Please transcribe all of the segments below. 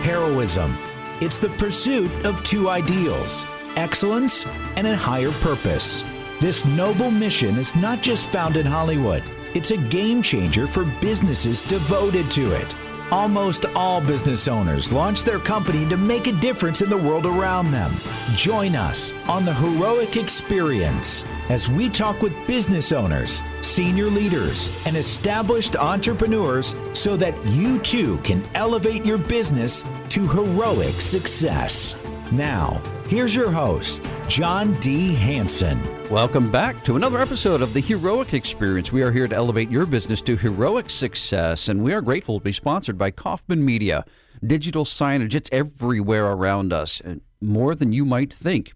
heroism. It's the pursuit of two ideals, excellence and a higher purpose. This noble mission is not just found in Hollywood. It's a game changer for businesses devoted to it. Almost all business owners launch their company to make a difference in the world around them. Join us on the Heroic Experience as we talk with business owners, senior leaders, and established entrepreneurs so that you too can elevate your business to heroic success. Now, here's your host, John D. Hanson. Welcome back to another episode of the Heroic Experience. We are here to elevate your business to heroic success, and we are grateful to be sponsored by Kaufman Media. Digital signage, it's everywhere around us, and more than you might think.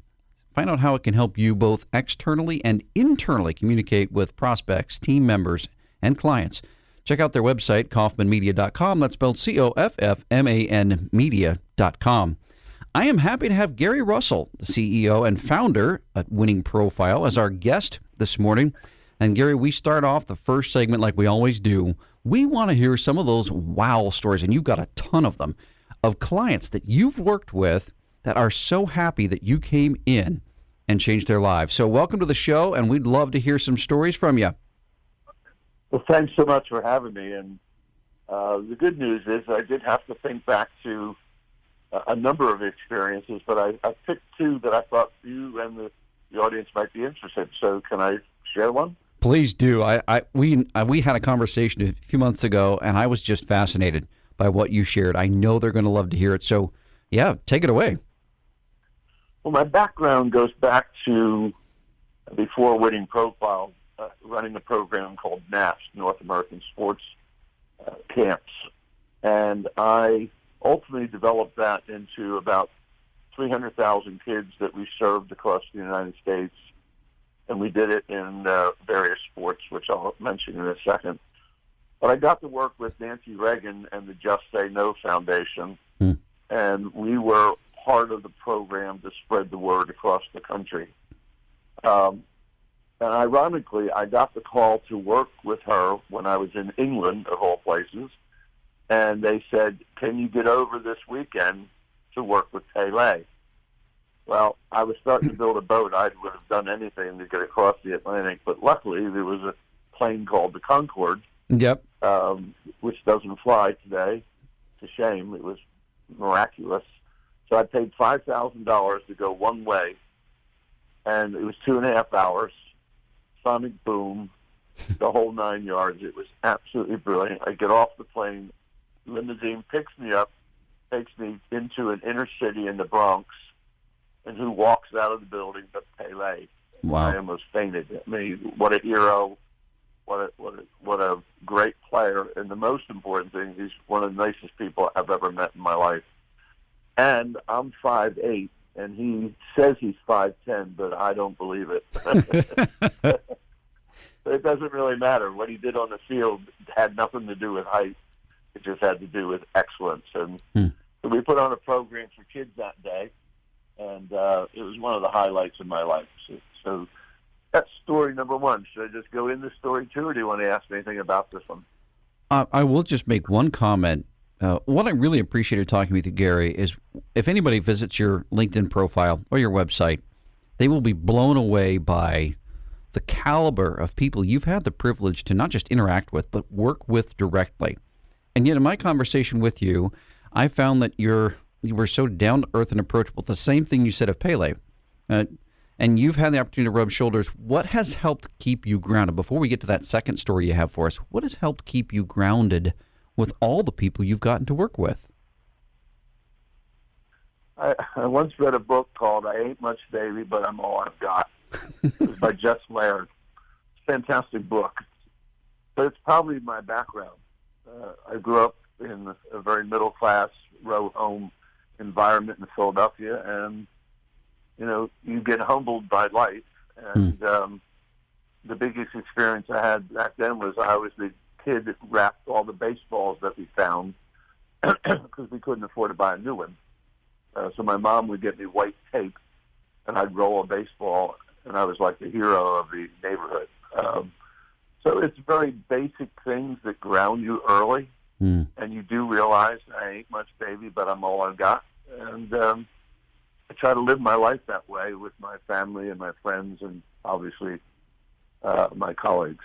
Find out how it can help you both externally and internally communicate with prospects, team members, and clients. Check out their website, kaufmanmedia.com. That's spelled COFFMAN media.com. I am happy to have Gary Russell, the CEO and founder at Winning Profile, as our guest this morning. And Gary, we start off the first segment like we always do. We want to hear some of those wow stories, and you've got a ton of them, of clients that you've worked with that are so happy that you came in and changed their lives. So welcome to the show, and we'd love to hear some stories from you. Well, thanks so much for having me. And the good news is I did have to think back to a number of experiences, but I picked two that I thought you and the audience might be interested. So can I share one? Please do. We had a conversation a few months ago, and I was just fascinated by what you shared. I know they're going to love to hear it. So, yeah, take it away. Well, my background goes back to before Winning Profile, running a program called NASP, North American Sports Camps. And I ultimately developed that into about 300,000 kids that we served across the United States. And we did it in various sports, which I'll mention in a second. But I got to work with Nancy Reagan and the Just Say No Foundation. And we were part of the program to spread the word across the country. And ironically, I got the call to work with her when I was in England, of all places. And they said, can you get over this weekend to work with Pele? Well, I was starting to build a boat. I would have done anything to get across the Atlantic. But luckily, there was a plane called the Concorde, which doesn't fly today. It's a shame. It was miraculous. So I paid $5,000 to go one way, and it was 2.5 hours, sonic boom, the whole 9 yards. It was absolutely brilliant. I get off the plane, limousine picks me up, takes me into an inner city in the Bronx, and who walks out of the building but Pele? Wow. I almost fainted. I mean, what a hero, what a great player, and the most important thing, he's one of the nicest people I've ever met in my life. And I'm 5'8", and he says he's 5'10", but I don't believe it. It doesn't really matter. What he did on the field had nothing to do with height. It just had to do with excellence. And so we put on a program for kids that day, and it was one of the highlights of my life. So that's story number one. Should I just go into story two, or do you want to ask me anything about this one? I will just make one comment. What I really appreciated talking with you, Gary, is if anybody visits your LinkedIn profile or your website, they will be blown away by the caliber of people you've had the privilege to not just interact with, but work with directly. And yet in my conversation with you, I found that you were so down to earth and approachable. The same thing you said of Pele. And you've had the opportunity to rub shoulders. What has helped keep you grounded? Before we get to that second story you have for us, what has helped keep you grounded with all the people you've gotten to work with? I once read a book called I Ain't Much Baby, But I'm All I've Got. It was by Jess Laird. Fantastic book. But it's probably my background. I grew up in a very middle-class row home environment in Philadelphia, and, you know, you get humbled by life. And the biggest experience I had back then was I was the kid that wrapped all the baseballs that we found because we couldn't afford to buy a new one. So my mom would get me white tape, and I'd roll a baseball, and I was like the hero of the neighborhood. So it's very basic things that ground you early. And you do realize I ain't much, baby, but I'm all I've got. And I try to live my life that way with my family and my friends and obviously my colleagues.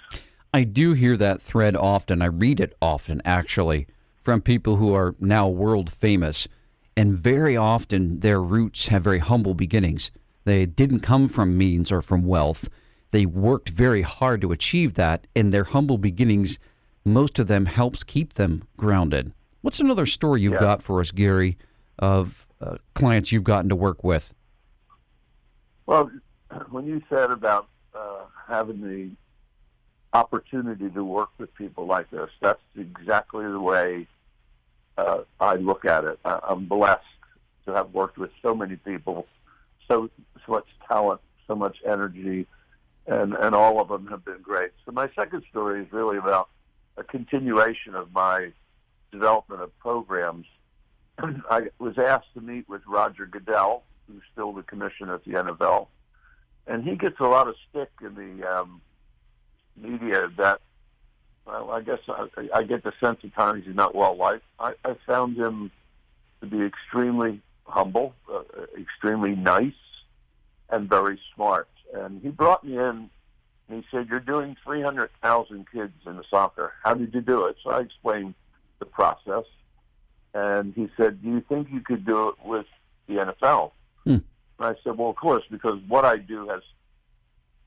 I do hear that thread often. I read it often, actually, from people who are now world famous. And very often their roots have very humble beginnings. They didn't come from means or from wealth. They worked very hard to achieve that, and their humble beginnings, most of them, helps keep them grounded. What's another story you've got for us, Gary, of clients you've gotten to work with? Well, when you said about having the opportunity to work with people like this, that's exactly the way I look at it. I'm blessed to have worked with so many people, so much talent, so much energy, and all of them have been great. So my second story is really about a continuation of my development of programs. I was asked to meet with Roger Goodell, who's still the commissioner at the NFL, and he gets a lot of stick in the media that, well, I guess I get the sense at times he's not well liked. I found him to be extremely humble, extremely nice, and very smart. And he brought me in and he said, "You're doing 300,000 kids in soccer. How did you do it?" So I explained the process. And he said, "Do you think you could do it with the NFL?" And I said, "Well, of course, because what I do has,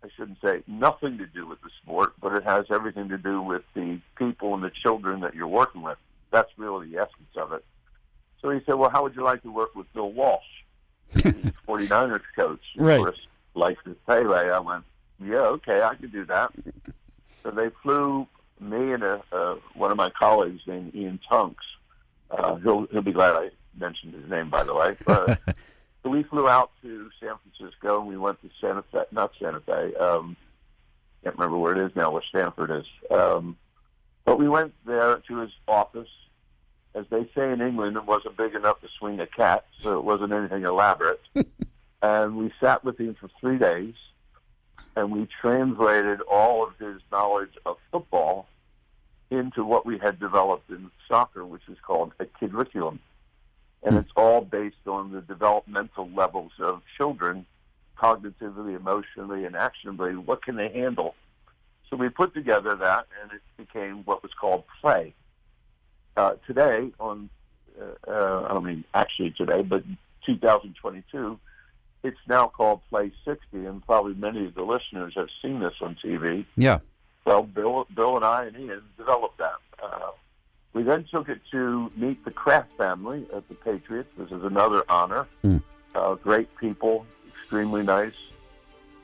I shouldn't say nothing to do with the sport, but it has everything to do with the people and the children that you're working with. That's really the essence of it." So he said, "Well, how would you like to work with Bill Walsh, the 49ers coach?" Right. Of course, licensed Pele. I went, "Yeah, okay, I could do that." So they flew me and one of my colleagues named Ian Tunks. He'll be glad I mentioned his name, by the way. So we flew out to San Francisco, and we went to Santa Fe, not Santa Fe, can't remember where it is now, where Stanford is. But we went there to his office. As they say in England, it wasn't big enough to swing a cat, so it wasn't anything elaborate. And we sat with him for 3 days, and we translated all of his knowledge of football into what we had developed in soccer, which is called a curriculum. And it's all based on the developmental levels of children, cognitively, emotionally, and actionably. What can they handle? So we put together that, and it became what was called play. Today, today, but 2022, it's now called Play 60, and probably many of the listeners have seen this on TV. Yeah. Well, Bill and I and Ian developed that. We then took it to meet the Kraft family at the Patriots. This is another honor. Great people, extremely nice.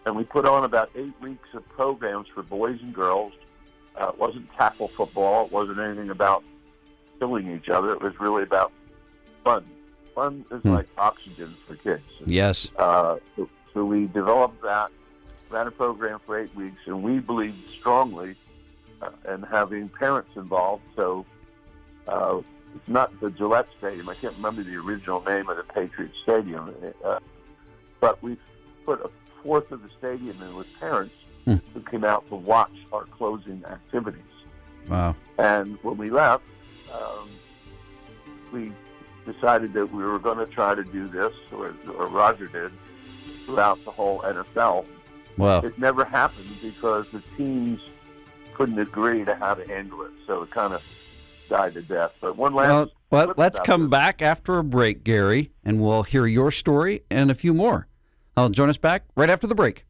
And we put on about 8 weeks of programs for boys and girls. It wasn't tackle football. It wasn't anything about killing each other. It was really about fun. Fun is like oxygen for kids. Yes. So we developed that, ran a program for 8 weeks, and we believed strongly in having parents involved. So it's not the Gillette Stadium. I can't remember the original name of the Patriots Stadium. But we put a fourth of the stadium in with parents who came out to watch our closing activities. Wow. And when we left, we decided that we were going to try to do this, or Roger did, throughout the whole NFL. Wow. It never happened because the teams couldn't agree to how to handle it, so it kind of died to death. But one last... Well, let's come back after a break, Gary, and we'll hear your story and a few more. Join us back right after the break.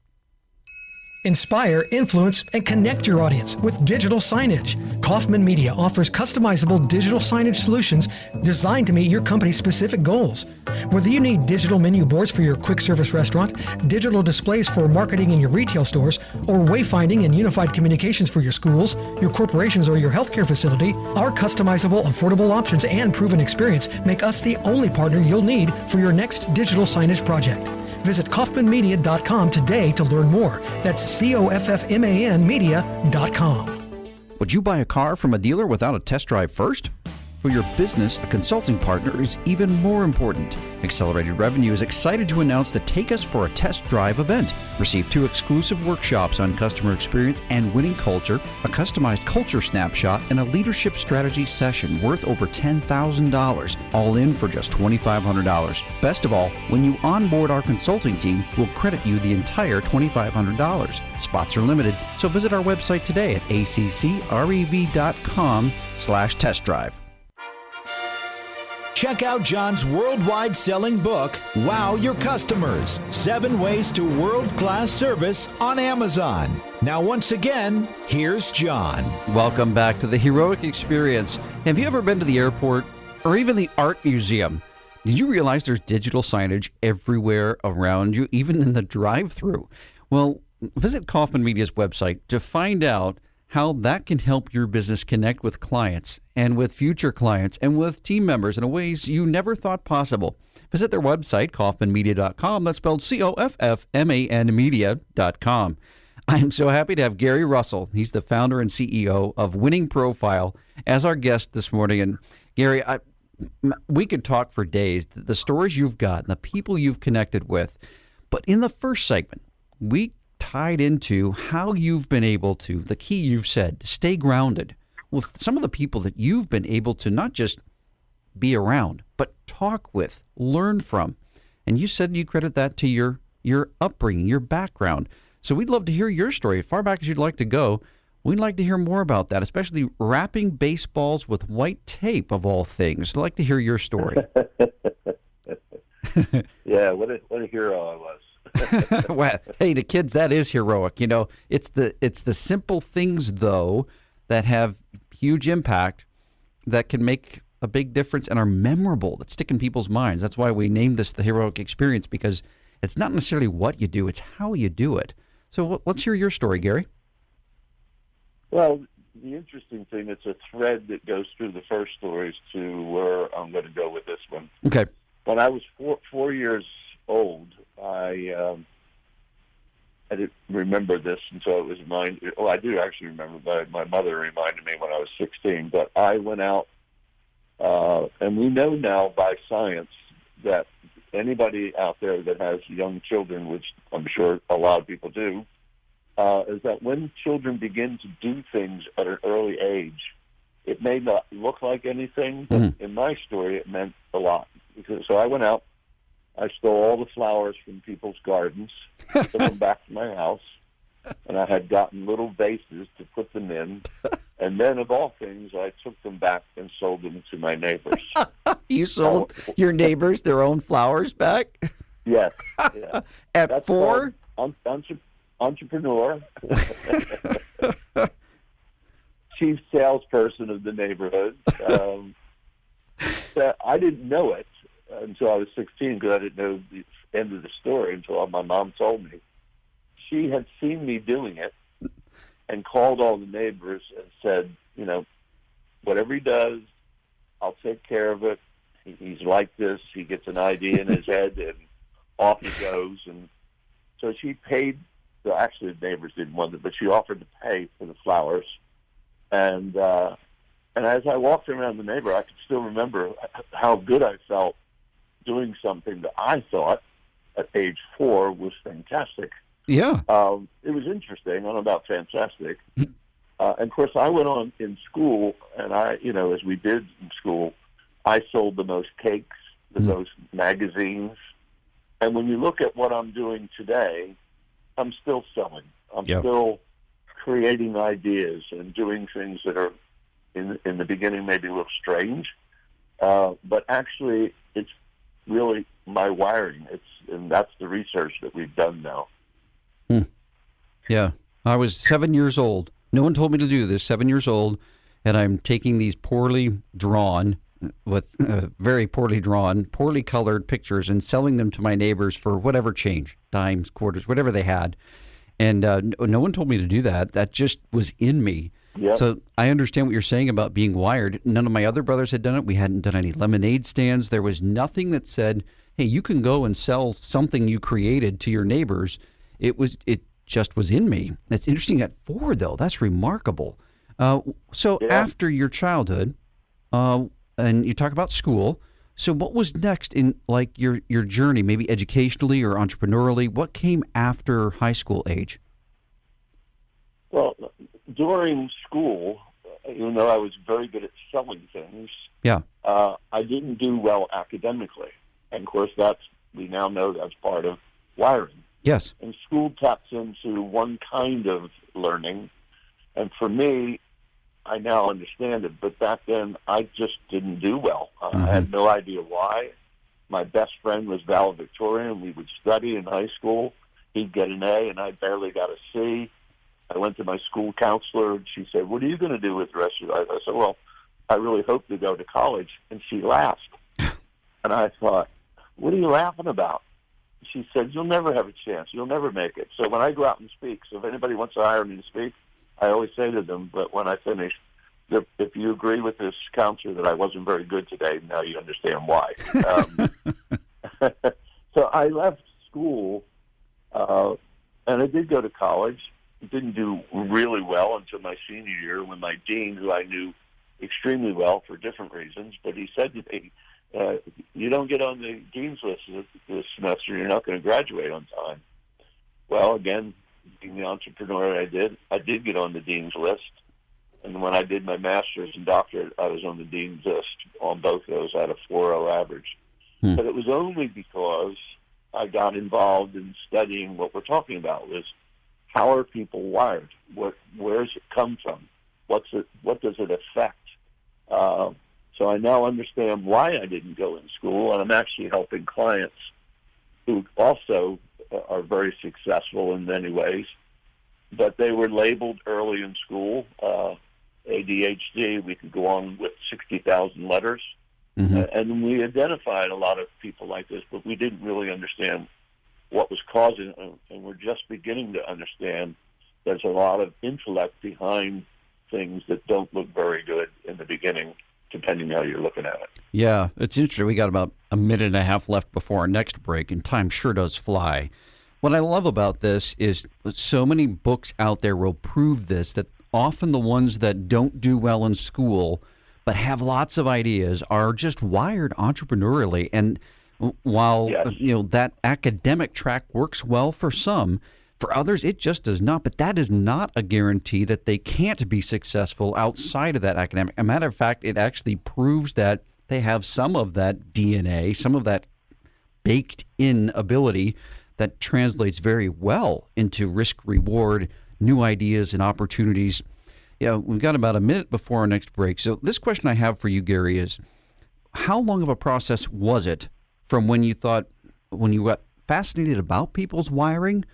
Inspire, influence, and connect your audience with digital signage. Kaufman Media offers customizable digital signage solutions designed to meet your company's specific goals. Whether you need digital menu boards for your quick service restaurant, digital displays for marketing in your retail stores, or wayfinding and unified communications for your schools, your corporations, or your healthcare facility, our customizable, affordable options and proven experience make us the only partner you'll need for your next digital signage project. Visit KaufmanMedia.com today to learn more. That's COFFMAN media.com. Would you buy a car from a dealer without a test drive first? for your business, a consulting partner is even more important. Accelerated Revenue is excited to announce the Take Us for a Test Drive event. Receive 2 exclusive workshops on customer experience and winning culture, a customized culture snapshot, and a leadership strategy session worth over $10,000, all in for just $2,500. Best of all, when you onboard our consulting team, we'll credit you the entire $2,500. Spots are limited, so visit our website today at accrev.com/test drive. Check out John's worldwide selling book, Wow Your Customers, 7 Ways to World-Class Service on Amazon. Now, once again, here's John. Welcome back to the Heroic Experience. Have you ever been to the airport or even the art museum? Did you realize there's digital signage everywhere around you, even in the drive-thru? Well, visit Kaufman Media's website to find out how that can help your business connect with clients and with future clients and with team members in ways you never thought possible. Visit their website, kaufmanmedia.com. That's spelled COFFMAN media.com. I'm so happy to have Gary Russell. He's the founder and CEO of Winning Profile as our guest this morning. And Gary, we could talk for days, the stories you've got and the people you've connected with. But in the first segment, we tied into how you've been able to, the key you've said, to stay grounded with some of the people that you've been able to not just be around, but talk with, learn from. And you said you credit that to your upbringing, your background. So we'd love to hear your story. As far back as you'd like to go, we'd like to hear more about that, especially wrapping baseballs with white tape, of all things. I'd like to hear your story. Yeah, what a hero I was. Well, hey, to kids, that is heroic. You know, it's the simple things, though, that have huge impact, that can make a big difference and are memorable, that stick in people's minds. That's why we named this the Heroic Experience, because it's not necessarily what you do, it's how you do it. So let's hear your story, Gary. Well, the interesting thing, it's a thread that goes through the first stories to where I'm going to go with this one. Okay. When I was four years old, I didn't remember this until it was mine. Well, I do actually remember, but my mother reminded me when I was 16. But I went out, and we know now by science that anybody out there that has young children, which I'm sure a lot of people do, is that when children begin to do things at an early age, it may not look like anything, but in my story, it meant a lot. So I went out, I stole all the flowers from people's gardens, took them back to my house, and I had gotten little vases to put them in. And then, of all things, I took them back and sold them to my neighbors. You sold your neighbors their own flowers back? Yes. Yeah. At 4? Entrepreneur. Chief salesperson of the neighborhood. I didn't know it until I was 16, because I didn't know the end of the story until my mom told me. She had seen me doing it and called all the neighbors and said, you know, whatever he does, I'll take care of it. He's like this. He gets an idea in his head and off he goes. And so she paid. So actually, the neighbors didn't want it, but she offered to pay for the flowers. And as I walked around the neighborhood, I could still remember how good I felt doing something that I thought at age 4 was fantastic. Yeah. It was interesting. I don't know about fantastic. And of course, I went on in school, and as we did in school, I sold the most cakes, the most magazines. And when you look at what I'm doing today, I'm still selling. I'm still creating ideas and doing things that are, in the beginning, maybe a little strange. But actually, it's really my wiring. And that's the research that we've done now. Yeah. I was 7 years old. No one told me to do this. 7 years old, and I'm taking these poorly drawn, very poorly drawn, poorly colored pictures and selling them to my neighbors for whatever change, dimes, quarters, whatever they had. And no one told me to do that. That just was in me. Yep. So I understand what you're saying about being wired. None of my other brothers had done it. We hadn't done any lemonade stands. There was nothing that said, hey, you can go and sell something you created to your neighbors. It just was in me. That's interesting at 4, though. That's remarkable. So after your childhood, and you talk about school. So what was next in like your journey, maybe educationally or entrepreneurially? What came after high school age? Well, during school, even though I was very good at selling things, I didn't do well academically. And, of course, we now know that's part of wiring. Yes. And school taps into one kind of learning. And for me, I now understand it. But back then, I just didn't do well. I had no idea why. My best friend was valedictorian. We would study in high school. He'd get an A, and I barely got a C. I went to my school counselor, and she said, "What are you going to do with the rest of your life?" I said, "Well, I really hope to go to college." And she laughed. And I thought, "What are you laughing about?" She said, "You'll never have a chance. You'll never make it." So when I go out and speak, so if anybody wants to hire me to speak, I always say to them, but when I finish, if you agree with this counselor that I wasn't very good today, now you understand why. So I left school, and I did go to college. Didn't do really well until my senior year when my dean, who I knew extremely well for different reasons, but he said to me, "You don't get on the dean's list this semester, you're not going to graduate on time." Well, again, being the entrepreneur I did get on the dean's list. And when I did my master's and doctorate, I was on the dean's list on both of those. I had a 4.0 average. But it was only because I got involved in studying what we're talking about, was how are people wired? Where does it come from? What does it affect? So I now understand why I didn't go in school, and I'm actually helping clients who also are very successful in many ways, but they were labeled early in school. ADHD, we could go on with 60,000 letters. And we identified a lot of people like this, but we didn't really understand what was causing it. And we're just beginning to understand there's a lot of intellect behind things that don't look very good in the beginning, depending how you're looking at it. Yeah, it's interesting. We got about a minute and a half left before our next break, and time sure does fly. What I love about this is so many books out there will prove this, that often the ones that don't do well in school but have lots of ideas are just wired entrepreneurially. And while that academic track works well for some, for others it just does not. But that is not a guarantee that they can't be successful outside of that academic. As a matter of fact, it actually proves that they have some of that DNA, some of that baked in ability that translates very well into risk reward, new ideas and opportunities. Yeah, we've got about a minute before our next break. So this question I have for you, Gary, is how long of a process was it from when you got fascinated about people's wiring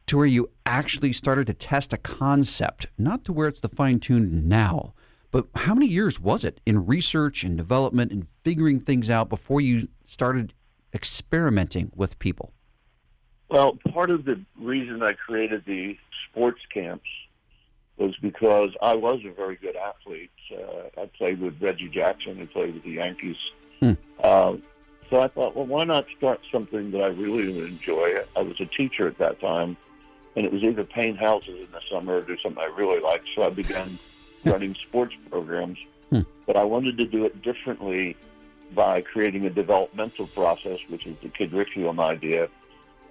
to where you actually started to test a concept, not to where it's the fine-tuned now, but how many years was it in research and development and figuring things out before you started experimenting with people? Well, part of the reason I created the sports camps was because I was a very good athlete. I played with Reggie Jackson. I played with the Yankees. So I thought, well, why not start something that I really would enjoy? I was a teacher at that time, and it was either paint houses in the summer or do something I really liked. So I began running sports programs. But I wanted to do it differently by creating a developmental process, which is the curriculum idea.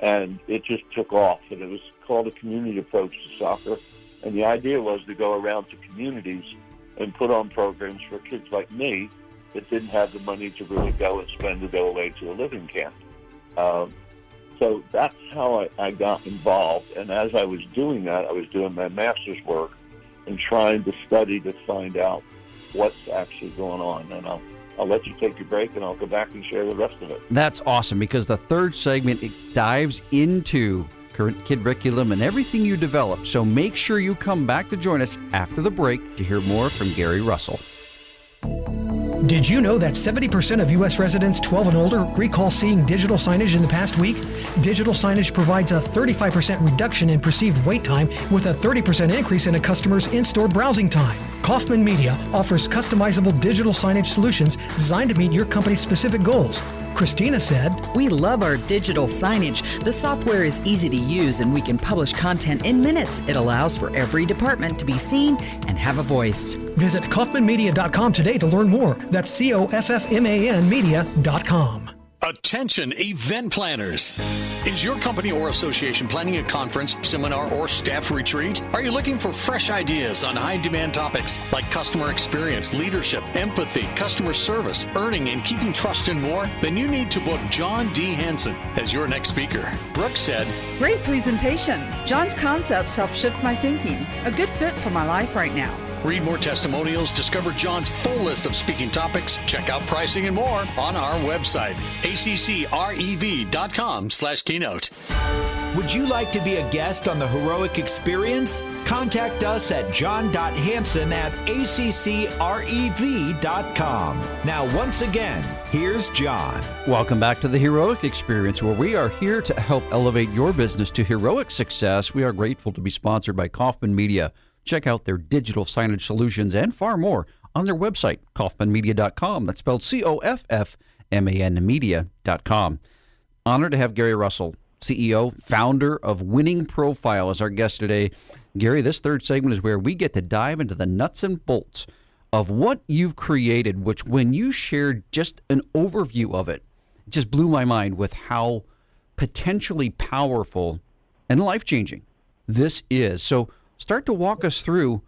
And it just took off, and it was called a community approach to soccer. And the idea was to go around to communities and put on programs for kids like me that didn't have the money to really go and spend to go away to a living camp. So that's how I got involved. And as I was doing that, I was doing my master's work and trying to study to find out what's actually going on. And I'll let you take your break, and I'll go back and share the rest of it. That's awesome, because the third segment, it dives into current curriculum and everything you develop. So make sure you come back to join us after the break to hear more from Gary Russell. Did you know that 70% of U.S. residents 12 and older recall seeing digital signage in the past week? Digital signage provides a 35% reduction in perceived wait time with a 30% increase in a customer's in-store browsing time. Kaufman Media offers customizable digital signage solutions designed to meet your company's specific goals. Christina said, We love our digital signage. The software is easy to use and we can publish content in minutes. It allows for every department to be seen and have a voice. Visit kaufmanmedia.com today to learn more. That's COFFMAN media.com. Attention event planners. Is your company or association planning a conference, seminar, or staff retreat? Are you looking for fresh ideas on high-demand topics like customer experience, leadership, empathy, customer service, earning and keeping trust, and more? Then you need to book John D. Hansen as your next speaker. Brooke said, Great presentation. John's concepts help shift my thinking. A good fit for my life right now. read more testimonials, discover John's full list of speaking topics, check out pricing and more on our website, accrev.com/keynote. Would you like to be a guest on the Heroic Experience? Contact us at john.hansen@accrev.com. Now, once again, here's John. Welcome back to the Heroic Experience, where we are here to help elevate your business to heroic success. We are grateful to be sponsored by Kaufman Media. Check out their digital signage solutions and far more on their website, kaufmanmedia.com. That's spelled COFFMAN media.com. Honored to have Gary Russell, CEO, founder of Winning Profile, as our guest today. Gary, this third segment is where we get to dive into the nuts and bolts of what you've created, which when you shared just an overview of it, it just blew my mind with how potentially powerful and life-changing this is. So start to walk us through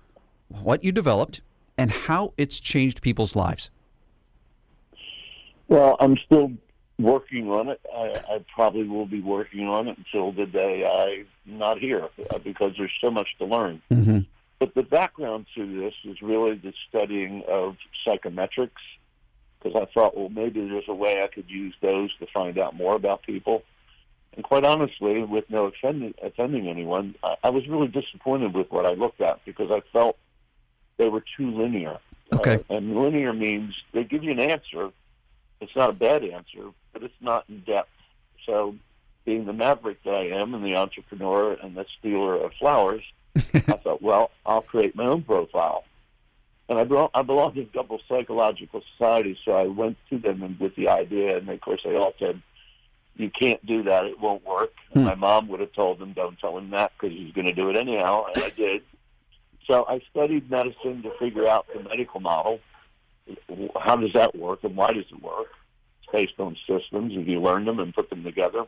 what you developed and how it's changed people's lives. Well, I'm still working on it. I probably will be working on it until the day I'm not here because there's so much to learn. Mm-hmm. But the background to this is really the studying of psychometrics, because I thought, well, maybe there's a way I could use those to find out more about people. And quite honestly, with no offending anyone, I was really disappointed with what I looked at because I felt they were too linear. Okay. And linear means they give you an answer. It's not a bad answer, but it's not in depth. So being the maverick that I am and the entrepreneur and the stealer of flowers, I thought, well, I'll create my own profile. And I belong to a couple of psychological societies, so I went to them with the idea, and of course they all said, you can't do that, it won't work. And my mom would have told them, don't tell him that because he's going to do it anyhow, and I did. So I studied medicine to figure out the medical model. How does that work and why does it work? It's based on systems. If you learn them and put them together,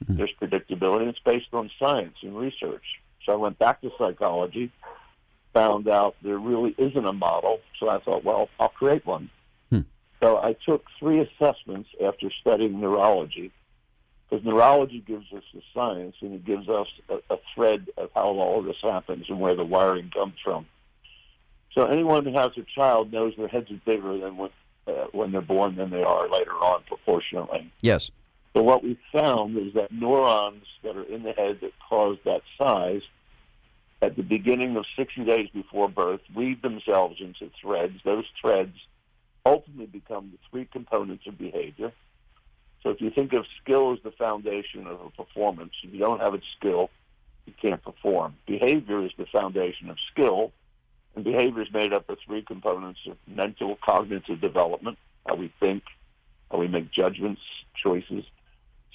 there's predictability. It's based on science and research. So I went back to psychology, found out there really isn't a model. So I thought, well, I'll create one. So I took 3 assessments after studying neurology, because neurology gives us the science and it gives us a thread of how all of this happens and where the wiring comes from. So anyone who has a child knows their heads are bigger than when they're born than they are later on proportionally. Yes. So what we found is that neurons that are in the head that cause that size, at the beginning of 60 days before birth, weave themselves into threads. Those threads ultimately become the 3 components of behavior. So if you think of skill as the foundation of a performance, if you don't have a skill, you can't perform. Behavior is the foundation of skill, and behavior is made up of 3 components of mental, cognitive development, how we think, how we make judgments, choices.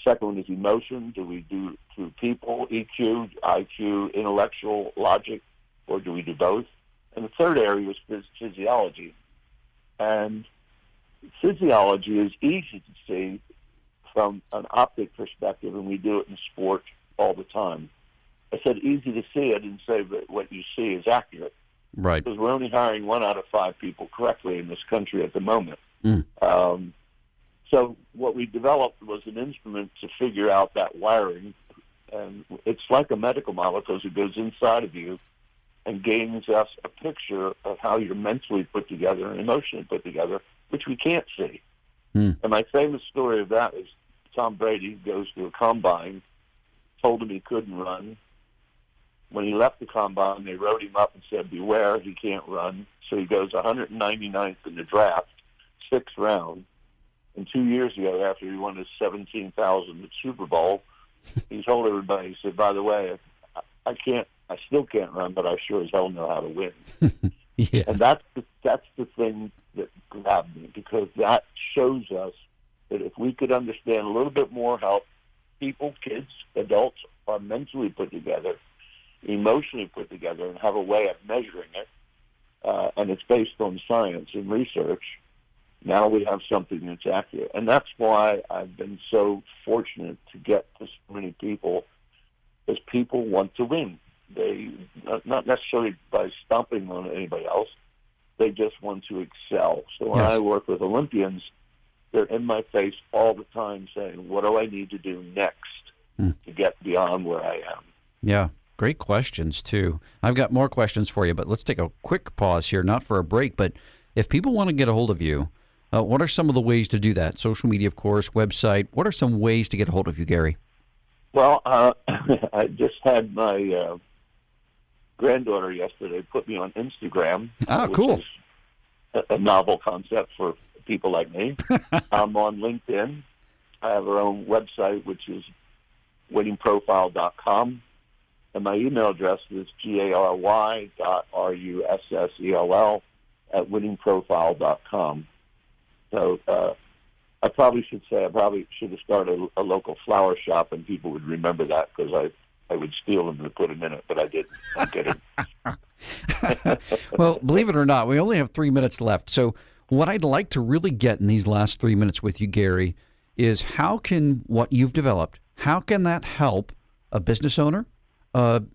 Second one is emotion. Do we do through people, EQ, IQ, intellectual, logic, or do we do both? And the third area is physiology. And physiology is easy to see from an optic perspective, and we do it in sport all the time. I said easy to see. I didn't say that what you see is accurate. Right. Because we're only hiring 1 out of 5 people correctly in this country at the moment. So what we developed was an instrument to figure out that wiring, and it's like a medical model because it goes inside of you and gains us a picture of how you're mentally put together and emotionally put together, which we can't see. And my famous story of that is Tom Brady goes to a combine, told him he couldn't run. When he left the combine, they wrote him up and said, beware, he can't run. So he goes 199th in the draft, 6th round. And 2 years ago, after he won his 17,000th Super Bowl, he told everybody, he said, by the way, I still can't run, but I sure as hell know how to win. Yes. And that's the thing that grabbed me, because that shows us that if we could understand a little bit more how people, kids, adults are mentally put together, emotionally put together, and have a way of measuring it, and it's based on science and research, now we have something that's accurate. And that's why I've been so fortunate to get to so many people, because people want to win. They, not necessarily by stomping on anybody else, they just want to excel. So when I work with Olympians, they're in my face all the time saying, what do I need to do next to get beyond where I am? Yeah, great questions, too. I've got more questions for you, but let's take a quick pause here, not for a break, but if people want to get a hold of you, what are some of the ways to do that? Social media, of course, website. What are some ways to get a hold of you, Gary? Well, I just had my granddaughter yesterday put me on Instagram. Oh, cool. Which is a novel concept for people like me. I'm on LinkedIn. I have our own website, which is winningprofile.com. And my email address is gary.russell@winningprofile.com. So I probably should say I should have started a local flower shop, and people would remember that because I would steal them and put them in it, but I didn't. I'm kidding. Well, believe it or not, we only have 3 minutes left. So what I'd like to really get in these last 3 minutes with you, Gary, is how can what you've developed, how can that help a business owner,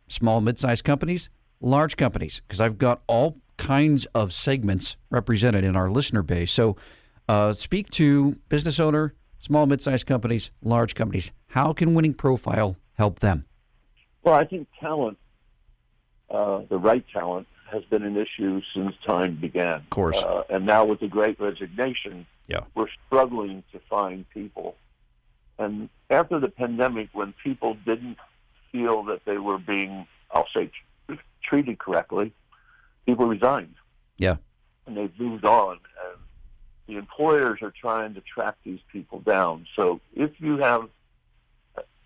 small, mid-sized companies, large companies? Because I've got all kinds of segments represented in our listener base. So speak to business owner, small, mid-sized companies, large companies. How can Winning Profile help them? Well, I think talent, the right talent, has been an issue since time began. Of course. And now with the Great Resignation, we're struggling to find people. And after the pandemic, when people didn't feel that they were being, I'll say, treated correctly, people resigned. Yeah. And they've moved on. And the employers are trying to track these people down. So if you have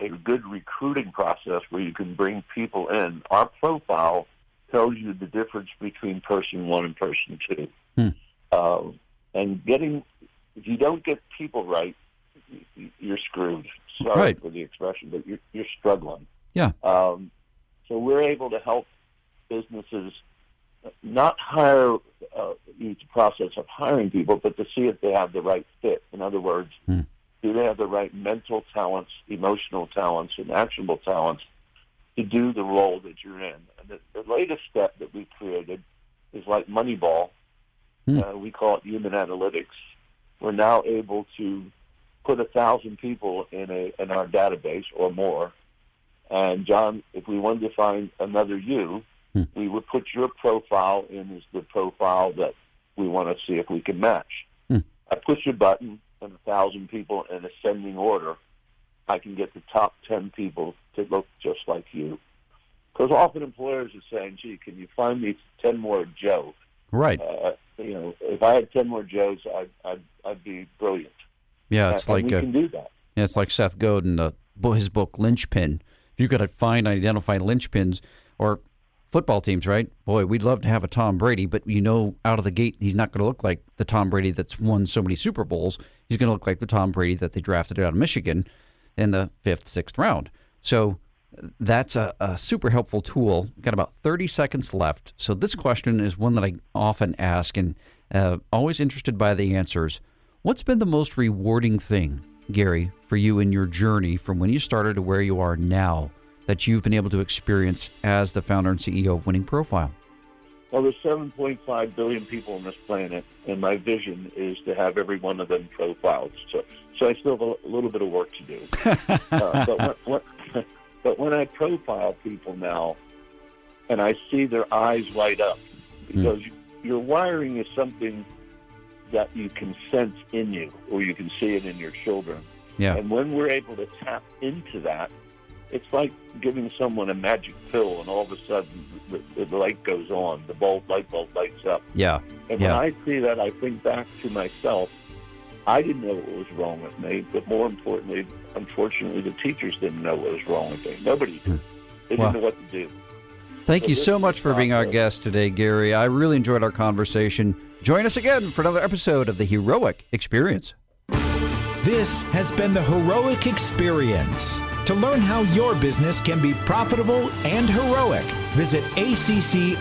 a good recruiting process where you can bring people in, our profile tells you the difference between person one and person two. And if you don't get people right, you're screwed. Sorry for the expression, but you're struggling. Yeah. So we're able to help businesses not hire, use the process of hiring people, but to see if they have the right fit. In other words, do they have the right mental talents, emotional talents, and actionable talents to do the role that you're in? And the latest step that we created is like Moneyball. We call it human analytics. We're now able to put 1,000 people in our database or more. And John, if we wanted to find another you, we would put your profile in as the profile that we want to see if we can match. I push a button, and 1,000 people in ascending order, I can get the top 10 people to look just like you. Because often employers are saying, gee, can you find me 10 more Joe? Right. If I had 10 more Joes, I'd be brilliant. Yeah, it's we can do that. Yeah, it's like Seth Godin, his book Linchpin. If you could find and identify linchpins, or football teams, right? Boy, we'd love to have a Tom Brady, but out of the gate, he's not going to look like the Tom Brady that's won so many Super Bowls. He's going to look like the Tom Brady that they drafted out of Michigan in the 5th, 6th round. So that's a super helpful tool. Got about 30 seconds left. So this question is one that I often ask, and always interested by the answers. What's been the most rewarding thing, Gary, for you in your journey from when you started to where you are now that you've been able to experience as the founder and CEO of Winning Profile? Well, there's 7.5 billion people on this planet, and my vision is to have every one of them profiled. So I still have a little bit of work to do. But when I profile people now, and I see their eyes light up, because your wiring is something that you can sense in you, or you can see it in your children. Yeah. And when we're able to tap into that, it's like giving someone a magic pill, and all of a sudden the light goes on, the light bulb lights up. Yeah. And when I see that, I think back to myself. I didn't know what was wrong with me, but more importantly, unfortunately, the teachers didn't know what was wrong with me. Nobody did. They didn't know what to do. Thank you so much for being our guest today, Gary. I really enjoyed our conversation. Join us again for another episode of The Heroic Experience. This has been the Heroic Experience. To learn how your business can be profitable and heroic, visit ACCREV.com.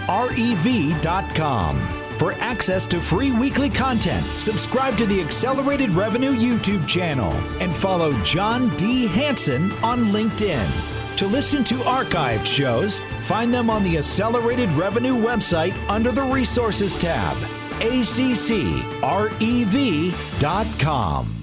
For access to free weekly content, subscribe to the Accelerated Revenue YouTube channel and follow John D. Hanson on LinkedIn. To listen to archived shows, find them on the Accelerated Revenue website under the Resources tab, ACCREV.com.